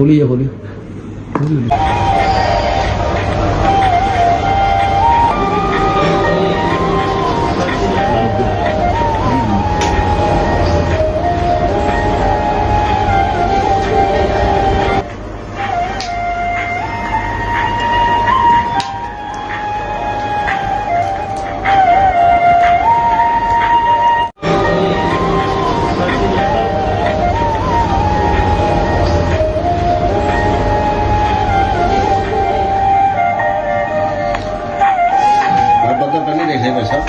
खोलिए खोलिए खोलिए। बदल पहले देख ले भाई साहब।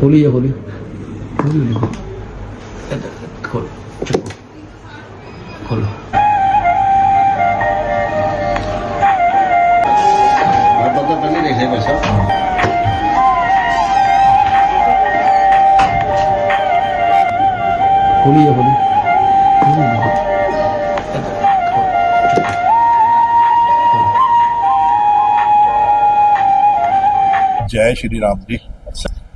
खोलिए खोलिए खोलिए खोलो खोलो। बदल पहले देख ले भाई साहब। खोलिए खोलिए खोलिए। जय श्री राम जी।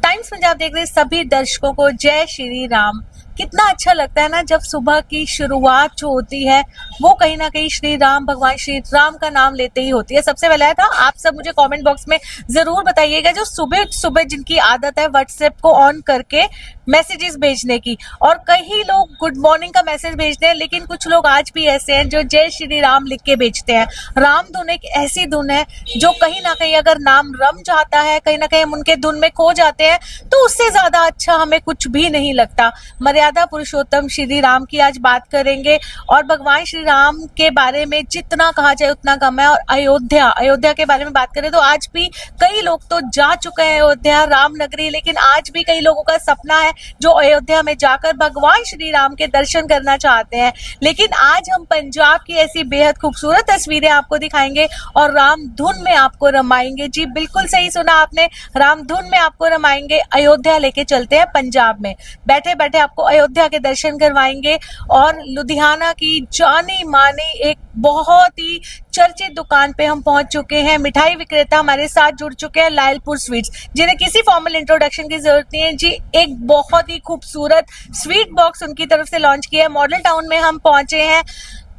टाइम्स पंजाब देख रहे सभी दर्शकों को जय श्री राम। कितना अच्छा लगता है ना जब सुबह की शुरुआत जो होती है वो कहीं ना कहीं श्री राम, भगवान श्री राम का नाम लेते ही होती है। सबसे पहले था आप सब मुझे कमेंट बॉक्स में जरूर बताइएगा जो सुबह सुबह जिनकी आदत है व्हाट्सएप को ऑन करके मैसेजेस भेजने की, और कई लोग गुड मॉर्निंग का मैसेज भेजते हैं, लेकिन कुछ लोग आज भी ऐसे हैं जो जय श्री राम लिख के भेजते हैं। राम धुन एक ऐसी धुन है जो कहीं ना कहीं अगर नाम रम जाता है, कहीं ना कहीं हम उनके धुन में खो जाते हैं, तो उससे ज्यादा अच्छा हमें कुछ भी नहीं लगता। मर्यादा पुरुषोत्तम श्री राम की आज बात करेंगे और भगवान श्री राम के बारे में जितना कहा जाए उतना कम है। और अयोध्या के बारे में बात करें तो आज भी कई लोग तो जा चुके हैं अयोध्या, राम नगरी, लेकिन आज भी कई लोगों का सपना है जो अयोध्या में जाकर भगवान श्री राम के दर्शन करना चाहते हैं। लेकिन आज हम पंजाब की ऐसी बेहद खूबसूरत तस्वीरें आपको दिखाएंगे और राम धुन में आपको रमाएंगे। जी बिल्कुल सही सुना आपने, राम धुन में आपको रमाएंगे। अयोध्या लेके चलते हैं पंजाब में, बैठे बैठे आपको अयोध्या के दर्शन करवाएंगे। और लुधियाना की जानी मानी एक बहुत ही चर्चित दुकान पे हम पहुंच चुके हैं। मिठाई विक्रेता हमारे साथ जुड़ चुके हैं, लायलपुर स्वीट्स, जिन्हें किसी फॉर्मल इंट्रोडक्शन की जरूरत नहीं है जी। एक बहुत ही खूबसूरत स्वीट बॉक्स उनकी तरफ से लॉन्च किया है। मॉडल टाउन में हम पहुंचे हैं,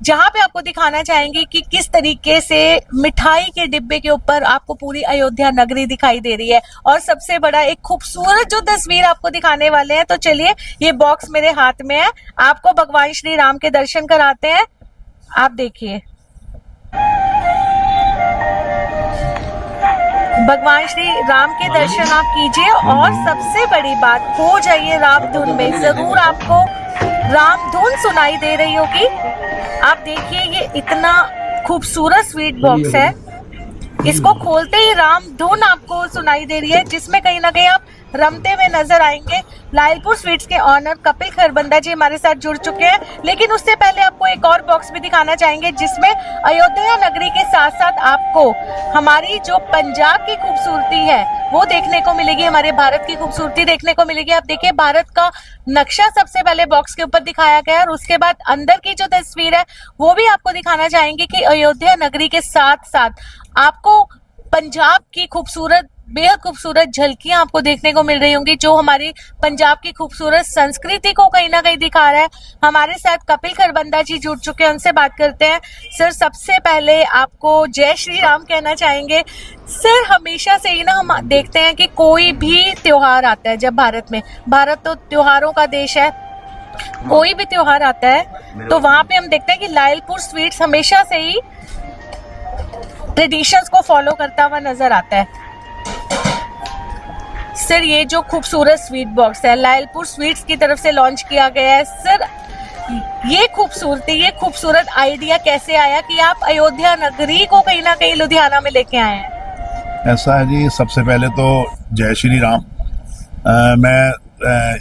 जहां पे आपको दिखाना चाहेंगे कि किस तरीके से मिठाई के डिब्बे के ऊपर आपको पूरी अयोध्या नगरी दिखाई दे रही है। और सबसे बड़ा एक खूबसूरत जो तस्वीर आपको दिखाने वाले हैं, तो चलिए ये बॉक्स मेरे हाथ में है, आपको भगवान श्री राम के दर्शन कराते हैं। आप देखिए भगवान श्री राम के दर्शन आप कीजिए और सबसे बड़ी बात, खो जाइए राम धुन में। जरूर आपको राम धुन सुनाई दे रही होगी। आप देखिए ये इतना खूबसूरत स्वीट बॉक्स है, इसको खोलते ही राम धुन आपको सुनाई दे रही है, जिसमें कहीं ना कहीं आप रमते हुए नजर आएंगे। लायलपुर स्वीट्स के ऑनर कपिल खरबंदा जी हमारे साथ जुड़ चुके हैं, लेकिन उससे पहले आपको एक और बॉक्स भी दिखाना चाहेंगे जिसमें अयोध्या नगरी के साथ साथ आपको हमारी जो पंजाब की खूबसूरती है वो देखने को मिलेगी, हमारे भारत की खूबसूरती देखने को मिलेगी। आप देखिए भारत का नक्शा सबसे पहले बॉक्स के ऊपर दिखाया गया है और उसके बाद अंदर की जो तस्वीर है वो भी आपको दिखाना चाहेंगे कि अयोध्या नगरी के साथ साथ आपको पंजाब की खूबसूरत, बेहद खूबसूरत झलकियां आपको देखने को मिल रही होंगी, जो हमारी पंजाब की खूबसूरत संस्कृति को कहीं ना कहीं दिखा रहा है। हमारे साथ कपिल खरबंदा जी जुड़ चुके हैं, उनसे बात करते हैं। सर सबसे पहले आपको जय श्री राम कहना चाहेंगे। सर हमेशा से ही ना हम देखते हैं कि कोई भी त्योहार आता है, जब भारत तो त्योहारों का देश है, कोई भी त्योहार आता है तो वहां पे हम देखते हैं कि लायलपुर स्वीट्स हमेशा से ही ट्रेडिशंस को फॉलो करता हुआ नजर आता है। सर ये जो खूबसूरत स्वीट बॉक्स है लायलपुर स्वीट्स की तरफ से लॉन्च किया गया है, सर ये खूबसूरत आइडिया कैसे आया कि आप अयोध्या नगरी को कहीं ना कहीं लुधियाना में लेके आए हैं? ऐसा है जी, सबसे पहले तो जय श्री राम। मैं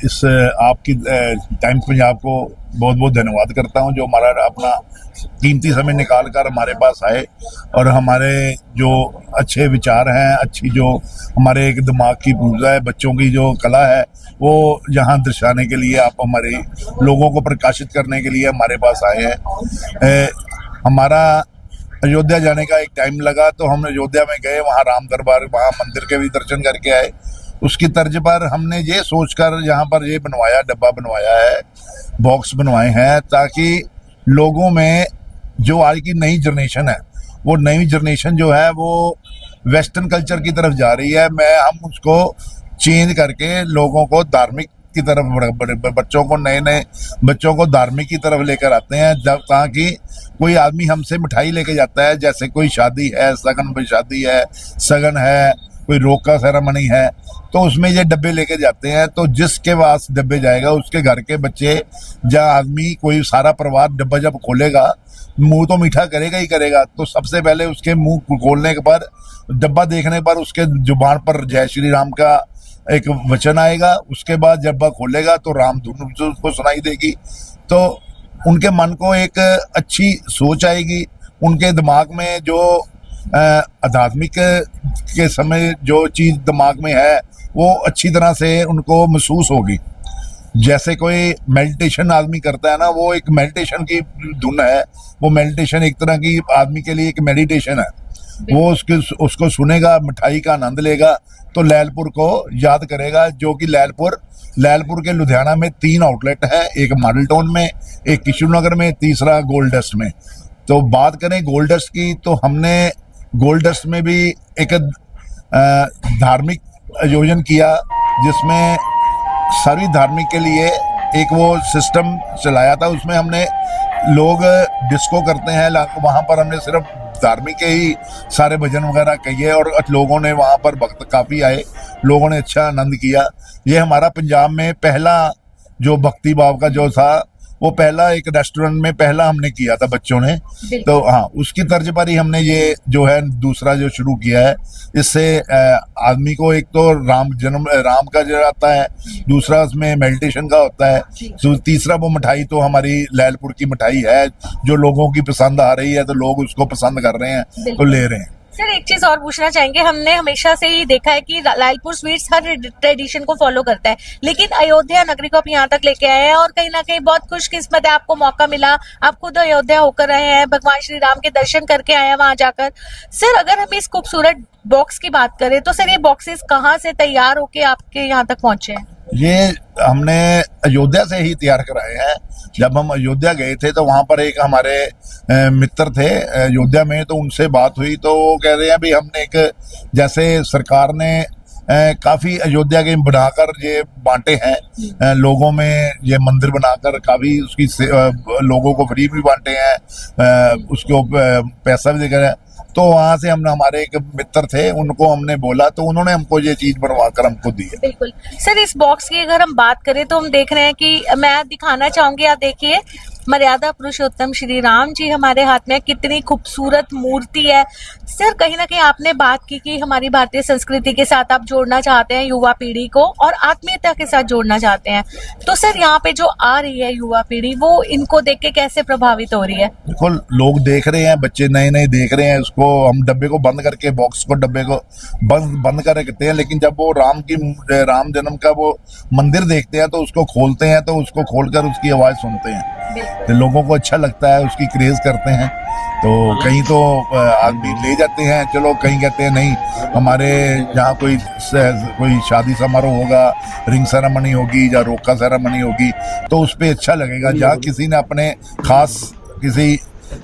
इस आपकी टाइम्स पंजाब को बहुत बहुत धन्यवाद करता हूं, जो हमारा अपना कीमती समय निकाल कर हमारे पास आए और हमारे जो अच्छे विचार हैं, अच्छी जो हमारे एक दिमाग की पूजा है, बच्चों की जो कला है, वो यहाँ दर्शाने के लिए, आप हमारे लोगों को प्रकाशित करने के लिए हमारे पास आए हैं। हमारा अयोध्या जाने का एक टाइम लगा तो हम अयोध्या में गए, वहाँ राम दरबार, वहाँ मंदिर के भी दर्शन करके आए उसकी तर्ज पर हमने ये सोचकर यहाँ पर ये बनवाया, डब्बा बनवाया है, बॉक्स बनवाए हैं, ताकि लोगों में जो आज की नई जनरेशन है, वो नई जनरेशन जो है वो वेस्टर्न कल्चर की तरफ जा रही है। हम उसको चेंज करके लोगों को धार्मिक की तरफ, बच्चों को, नए नए बच्चों को धार्मिक की तरफ लेकर आते हैं, जब ताकि कोई आदमी हमसे मिठाई लेके जाता है, जैसे कोई शादी है, शादी है, सगन है, कोई रोक का सेरेमनी है, तो उसमें ये डब्बे लेके जाते हैं। तो जिसके पास डब्बे जाएगा उसके घर के बच्चे, जहाँ आदमी, कोई सारा परिवार डब्बा जब खोलेगा, मुंह तो मीठा करेगा ही करेगा। तो सबसे पहले उसके मुंह खोलने के पर, डब्बा देखने पर उसके जुबान पर जय श्री राम का एक वचन आएगा। उसके बाद डब्बा खोलेगा तो राम धुन उसको सुनाई देगी। तो उनके मन को एक अच्छी सोच आएगी, उनके दिमाग में जो आध्यात्मिक के समय जो चीज दिमाग में है वो अच्छी तरह से उनको महसूस होगी। जैसे कोई मेडिटेशन आदमी करता है ना, वो एक मेडिटेशन की धुन है, वो मेडिटेशन एक तरह की आदमी के लिए एक मेडिटेशन है। वो उसको सुनेगा, मिठाई का आनंद लेगा, तो लैलपुर को याद करेगा, जो कि लैलपुर के लुधियाना में 3 आउटलेट है, एक मॉडल टाउन में, एक किशोर नगर में, तीसरा गोल्ड डस्ट में। तो बात करें गोल्ड डस्ट की, तो हमने गोल्ड डस्ट में भी एक धार्मिक आयोजन किया, जिसमें सभी धार्मिक के लिए एक वो सिस्टम चलाया था। उसमें हमने लोग डिस्को करते हैं, वहाँ पर हमने सिर्फ धार्मिक के ही सारे भजन वगैरह किए, और लोगों ने वहाँ पर भक्त काफ़ी आए, लोगों ने अच्छा आनंद किया। ये हमारा पंजाब में पहला जो भक्ति भाव का जो था, वो पहला एक रेस्टोरेंट में पहला हमने किया था बच्चों ने। तो हाँ, उसकी तर्ज पर ही हमने ये जो है दूसरा जो शुरू किया है। इससे आदमी को एक तो राम का जो आता है, दूसरा उसमें मेडिटेशन का होता है, तो तीसरा वो मिठाई तो हमारी लैलपुर की मिठाई है, जो लोगों की पसंद आ रही है, तो लोग उसको पसंद कर रहे हैं, तो ले रहे हैं। सर एक चीज और पूछना चाहेंगे, हमने हमेशा से ही देखा है कि लालपुर स्वीट्स हर ट्रेडिशन को फॉलो करता है, लेकिन अयोध्या नगरी को आप यहाँ तक लेके आए हैं, और कहीं ना कहीं बहुत खुशकिस्मत है, आपको मौका मिला, आप खुद अयोध्या होकर आए हैं, भगवान श्री राम के दर्शन करके आए हैं वहां जाकर। सर अगर हम इस खूबसूरत बॉक्स की बात करें, तो सर ये बॉक्सेस कहाँ से तैयार होके आपके यहाँ तक पहुंचे हैं? ये हमने अयोध्या से ही तैयार कराए हैं। जब हम अयोध्या गए थे तो वहाँ पर एक हमारे मित्र थे अयोध्या में, तो उनसे बात हुई, तो वो कह रहे हैं भी हमने एक, जैसे सरकार ने काफ़ी अयोध्या के बनाकर ये बांटे हैं लोगों में, ये मंदिर बनाकर काफ़ी उसकी लोगों को फ्री भी बांटे हैं, उसको पैसा भी देकर। तो वहाँ से हमने, हमारे एक मित्र थे, उनको हमने बोला, तो उन्होंने हमको ये चीज बनवा कर हमको दी है। बिल्कुल सर, इस बॉक्स की अगर हम बात करें तो हम देख रहे हैं कि मैं दिखाना चाहूंगी, आप देखिए, मर्यादा पुरुषोत्तम श्री राम जी हमारे हाथ में, कितनी खूबसूरत मूर्ति है। सर कहीं ना कहीं आपने बात की कि हमारी भारतीय संस्कृति के साथ आप जोड़ना चाहते हैं युवा पीढ़ी को, और आत्मीयता के साथ जोड़ना चाहते हैं, तो सर यहाँ पे जो आ रही है युवा पीढ़ी, वो इनको देख के कैसे प्रभावित हो रही है? देखो, लोग देख रहे हैं, बच्चे नए नए देख रहे हैं उसको। हम डब्बे को बंद करके, बॉक्स को, डब्बे को बंद कर रखते हैं, लेकिन जब वो राम जन्म का वो मंदिर देखते हैं, तो उसको खोलते हैं, तो उसको खोलकर उसकी आवाज सुनते हैं, तो लोगों को अच्छा लगता है, उसकी क्रेज करते हैं। तो कहीं तो आदमी ले जाते हैं, चलो, कहीं कहते हैं नहीं, हमारे यहाँ कोई शादी समारोह होगा, रिंग सेरेमनी होगी या रोका सेरेमनी होगी, तो उस पर अच्छा लगेगा। जहाँ किसी ने अपने खास किसी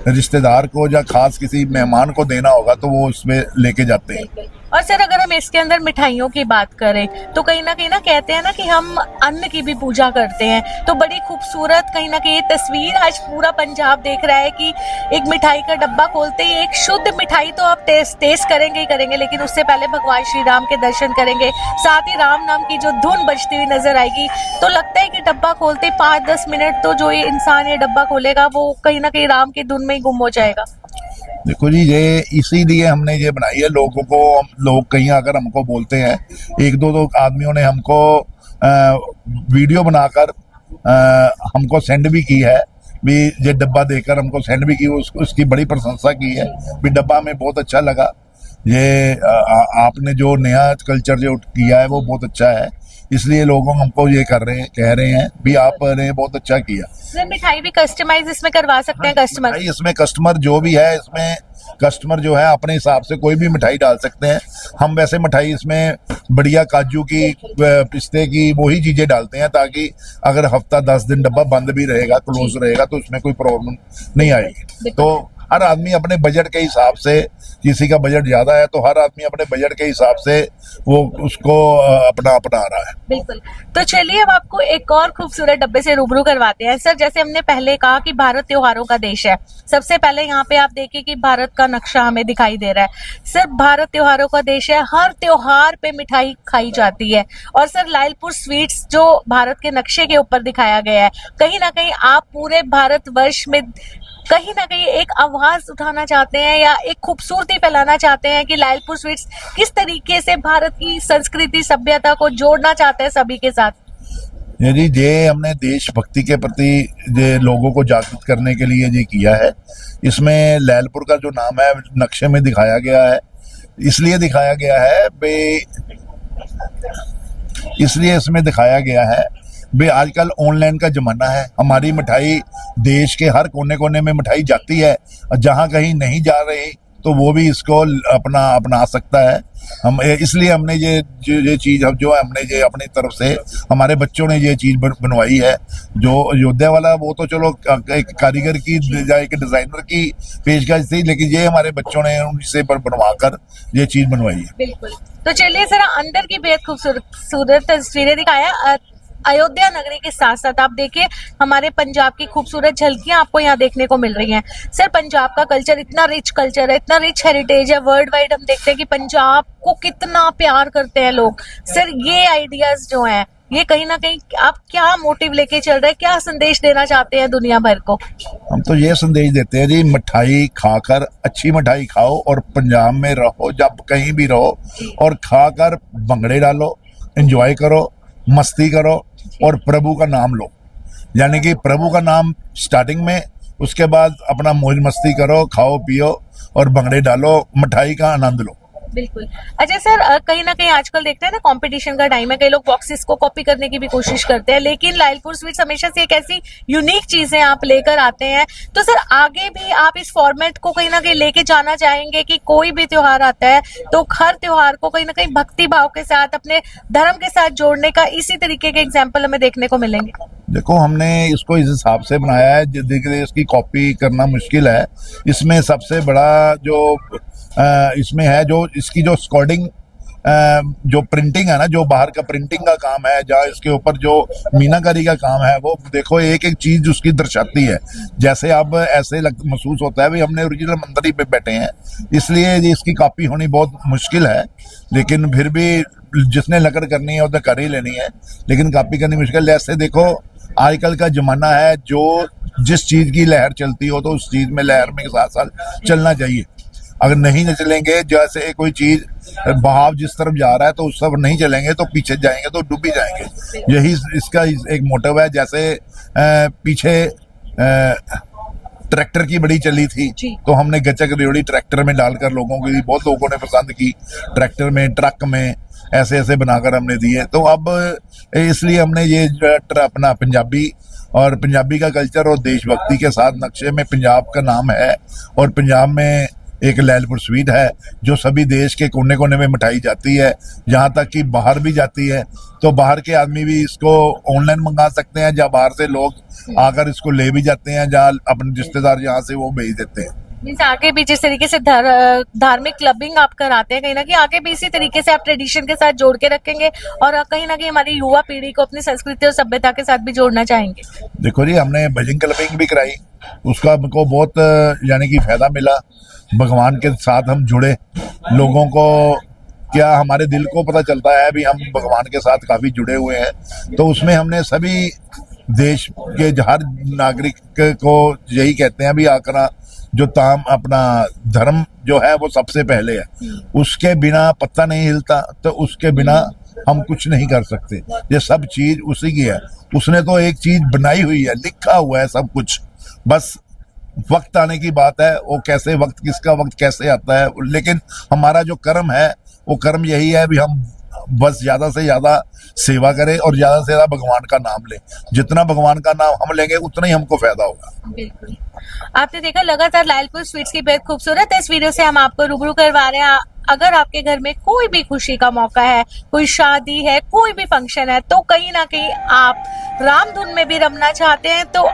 रिश्तेदार को या खास किसी मेहमान को देना होगा, तो वो उसमें लेके जाते हैं। और सर अगर हम इसके अंदर मिठाइयों की बात करें, तो कहीं ना कहते हैं ना कि हम अन्न की भी पूजा करते हैं, तो बड़ी खूबसूरत कहीं ना कहीं तस्वीर आज पूरा पंजाब देख रहा है कि एक मिठाई का डब्बा खोलते ही एक शुद्ध मिठाई तो आप टेस्ट करेंगे ही करेंगे, लेकिन उससे पहले भगवान श्री राम के दर्शन करेंगे, साथ ही राम नाम की जो धुन बजती हुई नजर आएगी। तो लगता है कि डब्बा खोलते 5-10 मिनट तो जो ये इंसान ये डब्बा खोलेगा, वो कहीं ना कहीं राम की धुन में ही गुम हो जाएगा। देखो जी, ये इसीलिए हमने ये बनाई है। लोग कहीं अगर हमको बोलते हैं, एक दो आदमियों ने हमको वीडियो बनाकर हमको सेंड भी की है, भी ये डब्बा देकर हमको सेंड भी की, उसकी बड़ी प्रशंसा की है, भी डब्बा में बहुत अच्छा लगा, ये आपने जो नया कल्चर जो किया है वो बहुत अच्छा है, इसलिए लोग हमको ये कह रहे हैं भी आपने बहुत अच्छा किया। मिठाई भी कस्टमाइज इसमें करवा सकते हैं कस्टमर? इसमें कस्टमर जो भी है, इसमें कस्टमर जो है अपने हिसाब से कोई भी मिठाई डाल सकते हैं। हम वैसे मिठाई इसमें बढ़िया काजू की, पिस्ते की वही चीजें डालते हैं, ताकि अगर हफ्ता 10 दिन डब्बा बंद भी रहेगा, क्लोज रहेगा, तो उसमें कोई प्रॉब्लम नहीं आएगी। तो हर आदमी अपने बजट के हिसाब से, किसी का बजट ज्यादा है तो हर आदमी अपने बजट के हिसाब से वो उसको अपना रहा है। बिल्कुल। तो चलिए अब आपको एक और खूबसूरत डब्बे से रूबरू करवाते हैं। सर, जैसे हमने पहले कहा कि भारत त्योहारों का देश है, सबसे पहले यहाँ पे आप देखिए कि भारत का नक्शा हमें दिखाई दे रहा है। सर, भारत त्योहारों का देश है, हर त्योहार पे मिठाई खाई जाती है। और सर, लालपुर स्वीट्स जो भारत के नक्शे के ऊपर दिखाया गया है, कहीं ना कहीं आप पूरे भारतवर्ष में कहीं ना कहीं एक आवाज उठाना चाहते हैं या एक खूबसूरती फैलाना चाहते हैं कि लालपुर स्वीट्स किस तरीके से भारत की संस्कृति, सभ्यता को जोड़ना चाहते हैं सभी के साथ। यदि ये हमने देशभक्ति के प्रति ये लोगों को जागरूक करने के लिए ये किया है। इसमें लालपुर का जो नाम है नक्शे में दिखाया गया है, इसलिए दिखाया गया है इसलिए इसमें दिखाया गया है भाई आजकल ऑनलाइन का जमाना है। हमारी मिठाई देश के हर कोने कोने में मिठाई जाती है, और जहाँ कहीं नहीं जा रही तो वो भी इसको अपना सकता है। हम इसलिए हमने ये चीज जो हमने ये अपनी तरफ से हमारे बच्चों ने ये चीज बनवाई है। जो अयोध्या वाला वो तो चलो एक कारीगर की या एक डिजाइनर की पेशकश थी, लेकिन ये हमारे बच्चों ने उनसे बनवाकर ये चीज बनवाई है। बिल्कुल। तो चलिए सर, अंदर की बेहद खूबसूरत तस्वीरें दिखाया। अयोध्या नगरी के साथ साथ आप देखिए हमारे पंजाब की खूबसूरत झलकियां आपको यहाँ देखने को मिल रही हैं। सर, पंजाब का कल्चर इतना रिच कल्चर है, इतना रिच हेरिटेज है, वर्ल्ड वाइड हम देखते हैं कि पंजाब को कितना प्यार करते हैं लोग। सर, ये आइडियाज जो हैं, ये कहीं ना कहीं आप क्या मोटिव लेके चल रहे हैं, क्या संदेश देना चाहते हैं दुनिया भर को? हम तो ये संदेश देते हैं जी, मिठाई खाकर, अच्छी मिठाई खाओ और पंजाब में रहो, जब कहीं भी रहो, और खाकर भंगड़े डालो, एंजॉय करो, मस्ती करो और प्रभु का नाम लो। यानी कि प्रभु का नाम स्टार्टिंग में, उसके बाद अपना मौज मस्ती करो, खाओ पियो और भंगड़े डालो, मिठाई का आनंद लो। बिल्कुल। अच्छा सर, कहीं ना कहीं आजकल देखते हैं ना, कंपटीशन का टाइम है, कई लोग बॉक्सेस को कॉपी करने की भी कोशिश करते हैं, लेकिन लालपुर स्वीट्स हमेशा से एक ऐसी यूनिक चीजें आप लेकर आते हैं। तो सर, आगे भी आप इस फॉर्मेट को कहीं ना कहीं लेके जाना चाहेंगे कि कोई भी त्योहार आता है तो हर त्योहार को कहीं ना कहीं भक्ति भाव के साथ, अपने धर्म के साथ जोड़ने का इसी तरीके के एग्जाम्पल हमें देखने को मिलेंगे? देखो, हमने इसको इस हिसाब से बनाया है, देखिए इसकी कॉपी करना मुश्किल है। इसमें सबसे बड़ा जो इसमें है, जो इसकी जो स्कॉर्डिंग, जो प्रिंटिंग है ना, जो बाहर का प्रिंटिंग का काम है, जहाँ इसके ऊपर जो मीनाकारी का काम है, वो देखो एक एक चीज उसकी दर्शाती है। जैसे अब ऐसे महसूस होता है भी हमने ओरिजिनल मंदिर पे बैठे हैं, इसलिए इसकी कॉपी होनी बहुत मुश्किल है। लेकिन फिर भी जिसने लकड़ करनी है उसे कर ही लेनी है, लेकिन कॉपी करनी मुश्किल। जैसे देखो आजकल का जमाना है, जो जिस चीज की लहर चलती हो तो उस चीज में लहर में साथ साथ चलना चाहिए। अगर नहीं चलेंगे, जैसे कोई चीज बहाव जिस तरफ जा रहा है तो उस तरफ नहीं चलेंगे तो पीछे जाएंगे तो डूब ही जाएंगे। यही इसका एक मोटिव है। जैसे पीछे ट्रैक्टर की बड़ी चली थी, तो हमने गचक रेवड़ी ट्रैक्टर में डालकर लोगों की बहुत लोगों ने पसंद की, ट्रैक्टर में, ट्रक में ऐसे ऐसे बनाकर हमने दिए। तो अब इसलिए हमने ये अपना पंजाबी और पंजाबी का कल्चर और देशभक्ति के साथ नक्शे में पंजाब का नाम है, और पंजाब में एक लालपुर स्वीट है जो सभी देश के कोने कोने में मिठाई जाती है, यहाँ तक कि बाहर भी जाती है। तो बाहर के आदमी भी इसको ऑनलाइन मंगा सकते हैं, जहाँ बाहर से लोग आकर इसको ले भी जाते हैं, जहाँ अपने रिश्तेदार यहाँ से वो भेज देते हैं। आगे भी जिस तरीके से धार्मिक क्लबिंग आप कराते हैं, कहीं ना कहीं आगे भी इसी तरीके से आप ट्रेडिशन के साथ जोड़ के रखेंगे और कहीं ना कहीं हमारी युवा पीढ़ी को अपनी संस्कृति और सभ्यता के साथ भी जोड़ना चाहेंगे? देखो जी, हमने भजन क्लबिंग भी कराई, उसका हमको बहुत यानी कि फायदा मिला। भगवान के साथ हम जुड़े, लोगों को क्या हमारे दिल को पता चलता है भी हम भगवान के साथ काफी जुड़े हुए हैं। तो उसमें हमने सभी देश के हर नागरिक को यही कहते हैं भी आकर जो ताम अपना धर्म जो है वो सबसे पहले है, उसके बिना पत्ता नहीं हिलता, तो उसके बिना हम कुछ नहीं कर सकते। ये सब चीज उसी की है, उसने तो एक चीज बनाई हुई है, लिखा हुआ है सब कुछ, बस वक्त आने की बात है, वो कैसे वक्त, किसका वक्त कैसे आता है। लेकिन हमारा जो कर्म है वो कर्म यही है भी हम बस ज्यादा से ज्यादा सेवा करें और ज्यादा से ज्यादा भगवान का नाम लें। जितना भगवान का नाम हम लेंगे उतना ही हमको फायदा होगा। बिल्कुल, आपने देखा लगातार लायलपुर स्वीट्स की बेहद खूबसूरत तस्वीरों से हम आपको रूबरू करवा रहे हैं। अगर आपके घर में कोई भी खुशी का मौका है, कोई शादी है, कोई भी फंक्शन है, तो कहीं ना कहीं आप राम धुन में भी रमना चाहते हैं, तो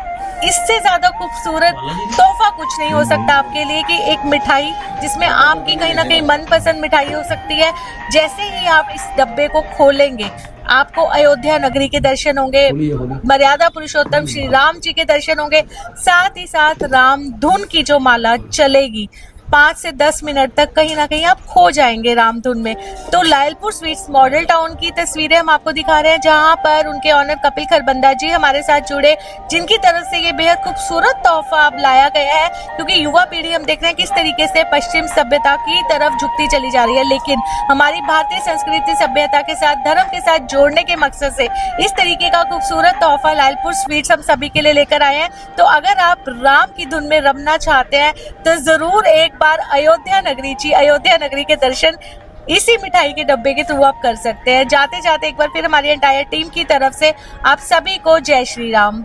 इससे ज्यादा खूबसूरत तोहफा कुछ नहीं हो सकता आपके लिए कि एक मिठाई जिसमें आपकी कहीं ना कहीं मनपसंद मिठाई हो सकती है। जैसे ही आप इस डब्बे को खोलेंगे आपको अयोध्या नगरी के दर्शन होंगे, मर्यादा पुरुषोत्तम श्री राम जी के दर्शन होंगे, साथ ही साथ राम धुन की जो माला चलेगी 5 से 10 मिनट तक कहीं ना कहीं आप खो जाएंगे राम धुन में। तो लायलपुर स्वीट्स मॉडल टाउन की तस्वीरें हम आपको दिखा रहे हैं, जहां पर उनके ऑनर कपिल खरबंदा जी हमारे साथ जुड़े, जिनकी तरफ से ये बेहद खूबसूरत तोहफा अब लाया गया है। क्योंकि युवा पीढ़ी हम देख रहे हैं किस तरीके से पश्चिम सभ्यता की तरफ झुकती चली जा रही है, लेकिन हमारी भारतीय संस्कृति सभ्यता के साथ, धर्म के साथ जोड़ने के मकसद से इस तरीके का खूबसूरत तोहफा लायलपुर स्वीट्स हम सभी के लिए लेकर आए हैं। तो अगर आप राम की धुन में रमना चाहते हैं तो जरूर एक बार अयोध्या नगरी के दर्शन इसी मिठाई के डब्बे के थ्रू आप कर सकते हैं। जाते जाते एक बार फिर हमारी एंटायर टीम की तरफ से आप सभी को जय श्री राम।